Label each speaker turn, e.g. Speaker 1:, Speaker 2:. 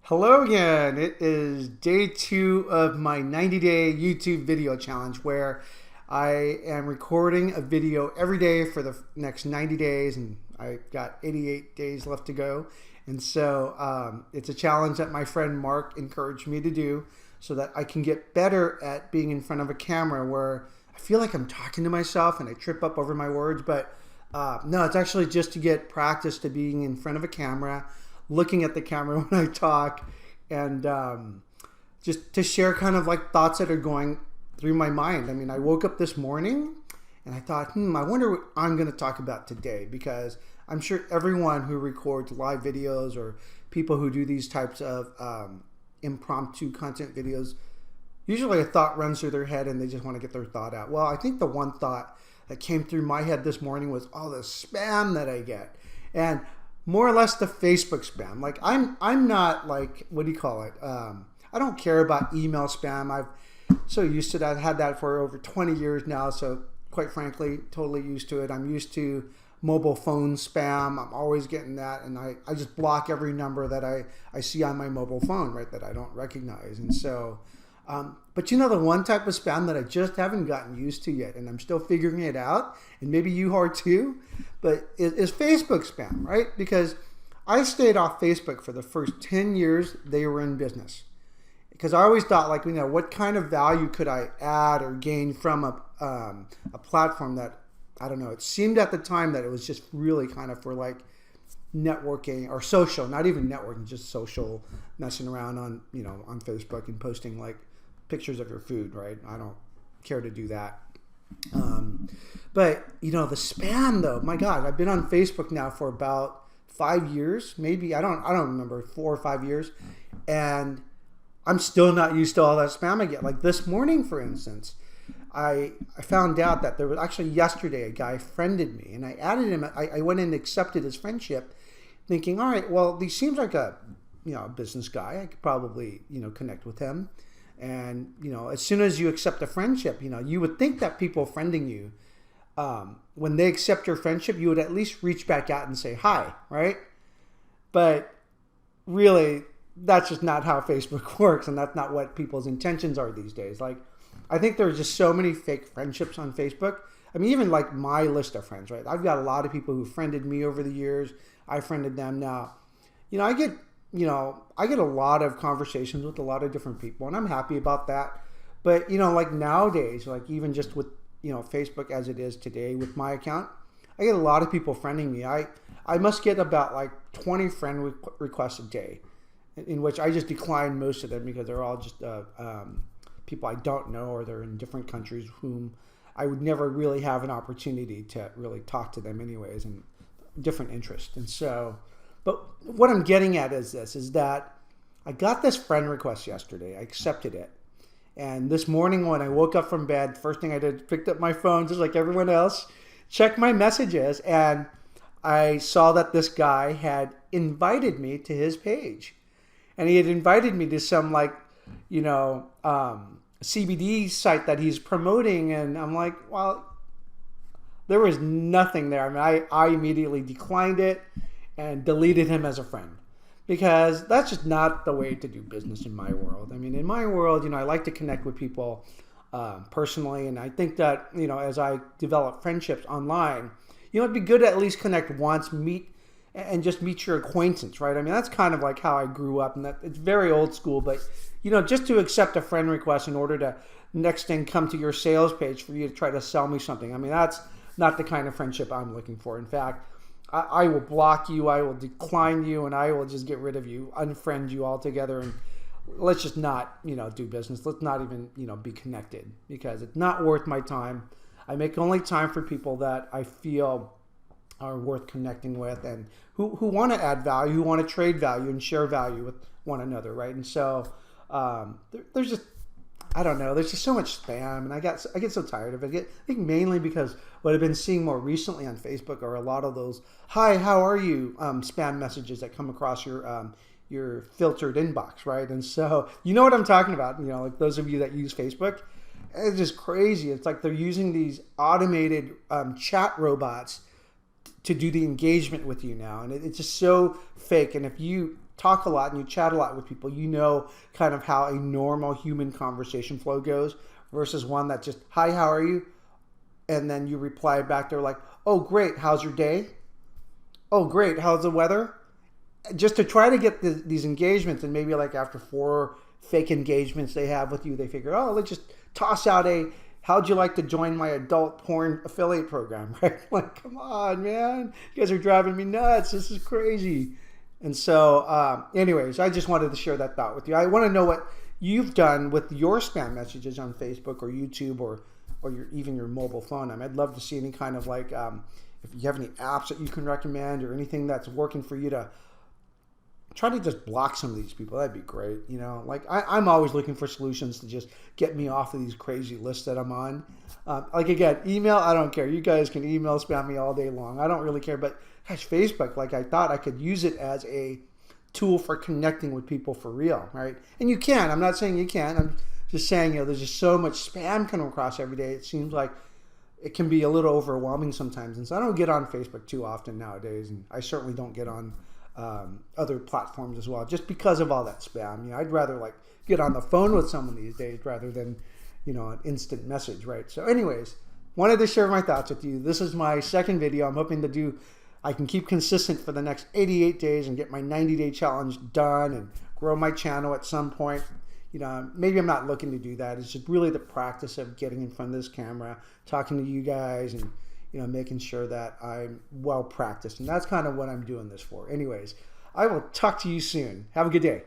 Speaker 1: Hello again. It is day 2 of my 90-day YouTube video challenge where I am recording a video every day for the next 90 days, and I've got 88 days left to go. And so it's a challenge that my friend Mark encouraged me to do so that I can get better at being in front of a camera where I feel like I'm talking to myself and I trip up over my words. But no, it's actually just to get practice to being in front of a camera, looking at the camera when I talk, and just to share kind of like thoughts that are going through my mind. I mean, I woke up this morning and I thought, I wonder what I'm going to talk about today, because I'm sure everyone who records live videos or people who do these types of impromptu content videos, usually a thought runs through their head and they just want to get their thought out. Well, I think the one thought that came through my head this morning was all the spam that I get. And more or less the Facebook spam. Like I'm not like, what do you call it? I don't care about email spam. I've so used to that. I've had that for over 20 years now. So quite frankly, totally used to it. I'm used to mobile phone spam. I'm always getting that. And I just block every number that I see on my mobile phone, right, that I don't recognize. And so, but you know, the one type of spam that I just haven't gotten used to yet, and I'm still figuring it out, and maybe you are too, but is Facebook spam, right? Because I stayed off Facebook for the first 10 years they were in business. Because I always thought, like, you know, what kind of value could I add or gain from a platform that, I don't know, it seemed at the time that it was just really kind of for like networking or social, not even networking, just social, messing around on, you know, on Facebook and posting like pictures of your food, right? I don't care to do that. But you know, the spam though, my God, I've been on Facebook now for about 5 years, maybe, I don't remember, 4 or 5 years. And I'm still not used to all that spam I get. Like this morning, for instance, I found out that there was actually yesterday a guy friended me, and I added him. I went and accepted his friendship, thinking, all right, well, he seems like a business guy. I could probably connect with him. And as soon as you accept a friendship, you would think that people friending you, when they accept your friendship, you would at least reach back out and say hi, right? But really, that's just not how Facebook works, and that's not what people's intentions are these days. Like, I think there's just so many fake friendships on Facebook. I mean, even like my list of friends, right? I've got a lot of people who friended me over the years. I friended them. Now, I get a lot of conversations with a lot of different people, and I'm happy about that. But, like nowadays, like even just with, Facebook as it is today with my account, I get a lot of people friending me. I must get about like 20 friend requests a day, in which I just decline most of them because they're all just people I don't know, or they're in different countries whom I would never really have an opportunity to really talk to them anyways, and different interests. And so, but what I'm getting at is that I got this friend request yesterday. I accepted it. And this morning when I woke up from bed, first thing I did, picked up my phone just like everyone else, checked my messages, and I saw that this guy had invited me to his page. And he had invited me to some like, CBD site that he's promoting. And I'm like, well, there was nothing there. I mean, I immediately declined it and deleted him as a friend, because that's just not the way to do business in my world. I mean, in my world, I like to connect with people personally. And I think that, as I develop friendships online, it'd be good to at least connect once, meet your acquaintance, right? I mean, that's kind of like how I grew up, and that it's very old school, but just to accept a friend request in order to next thing come to your sales page for you to try to sell me something. I mean, that's not the kind of friendship I'm looking for. In fact, I will block you, I will decline you, and I will just get rid of you, unfriend you altogether, and let's just not, do business. Let's not even, be connected, because it's not worth my time. I make only time for people that I feel are worth connecting with, and who want to add value, who want to trade value and share value with one another, right? And so there's just, I don't know, there's just so much spam, and I get so tired of it. I think mainly because what I've been seeing more recently on Facebook are a lot of those "Hi, how are you?" Spam messages that come across your filtered inbox, right? And so you know what I'm talking about. Like those of you that use Facebook, it's just crazy. It's like they're using these automated chat robots to do the engagement with you now, and it's just so fake. And if you talk a lot and you chat a lot with people, you know kind of how a normal human conversation flow goes versus one that just, hi, how are you? And then you reply back, they're like, oh, great, how's your day? Oh, great, how's the weather? Just to try to get these engagements, and maybe like after 4 fake engagements they have with you, they figure, oh, let's just toss out a, how'd you like to join my adult porn affiliate program, right? Like, come on, man. You guys are driving me nuts. This is crazy. And so, anyways, I just wanted to share that thought with you. I want to know what you've done with your spam messages on Facebook or YouTube or even your mobile phone. I'd love to see any kind of like, if you have any apps that you can recommend or anything that's working for you to try to just block some of these people. That'd be great. You know, like I'm always looking for solutions to just get me off of these crazy lists that I'm on. Like again, email, I don't care. You guys can email spam me all day long. I don't really care. But gosh, Facebook, like I thought I could use it as a tool for connecting with people for real, right? And you can. I'm not saying you can't. I'm just saying, you know, there's just so much spam coming across every day. It seems like it can be a little overwhelming sometimes. And so I don't get on Facebook too often nowadays. And I certainly don't get on other platforms as well, just because of all that spam. You know, I'd rather like get on the phone with someone these days rather than, you know, an instant message, right? So anyways, wanted to share my thoughts with you. This is my second video. I'm hoping to do, I can keep consistent for the next 88 days and get my 90-day challenge done and grow my channel at some point. You know, maybe I'm not looking to do that. It's just really the practice of getting in front of this camera, talking to you guys, and you know, making sure that I'm well practiced. And that's kind of what I'm doing this for. Anyways, I will talk to you soon. Have a good day.